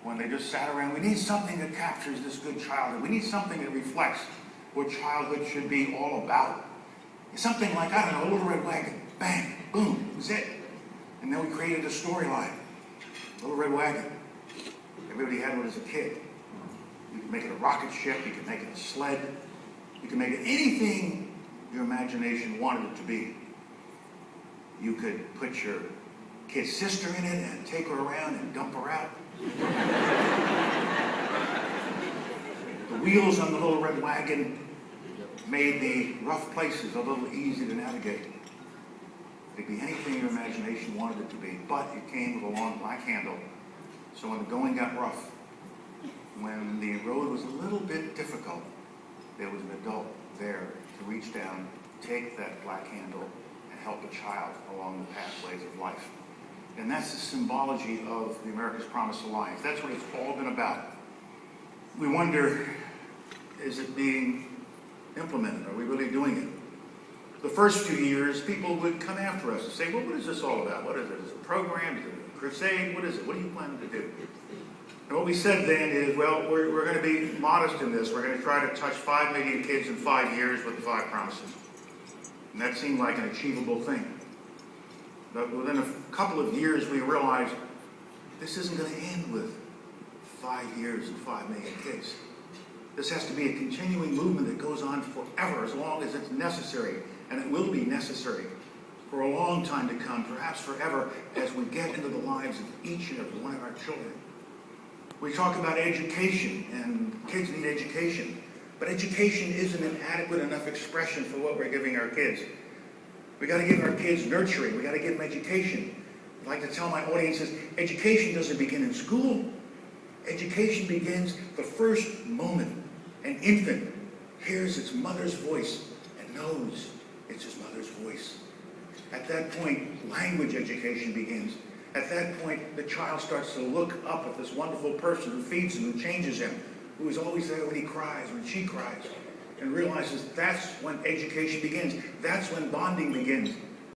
when they just sat around. We need something that captures this good childhood. We need something that reflects what childhood should be all about. Something like, I don't know, Little Red Wagon. Bang, boom, that was it. And then we created a storyline. Little Red Wagon. Everybody had one as a kid. You could make it a rocket ship. You could make it a sled. You could make it anything your imagination wanted it to be. You could put your kid's sister in it and take her around and dump her out. The wheels on the Little Red Wagon made the rough places a little easy to navigate. It could be anything your imagination wanted it to be, but it came with a long black handle. So when the going got rough, when the road was a little bit difficult, there was an adult there to reach down, take that black handle, and help a child along the pathways of life. And that's the symbology of the America's Promise Alliance. That's what it's all been about. We wonder, is it being implemented? Are we really doing it? The first few years, people would come after us and say, well, what is this all about? What is it? Is it a program? Is it a crusade? What is it? What are you planning to do? And what we said then is, well, we're going to be modest in this. We're going to try to touch 5 million kids in 5 years with the 5 promises. And that seemed like an achievable thing. But within a couple of years, we realized this isn't going to end with 5 years and 5 million kids. This has to be a continuing movement that goes on forever, as long as it's necessary. And it will be necessary for a long time to come, perhaps forever, as we get into the lives of each and every one of our children. We talk about education, and kids need education. But education isn't an adequate enough expression for what we're giving our kids. We got to give our kids nurturing. We got to give them education. I like to tell my audiences, education doesn't begin in school. Education begins the first moment an infant hears its mother's voice and knows it's his mother's voice. At that point, language education begins. At that point, the child starts to look up at this wonderful person who feeds him, who changes him, who is always there when he cries, when she cries, and realizes that's when education begins. That's when bonding begins.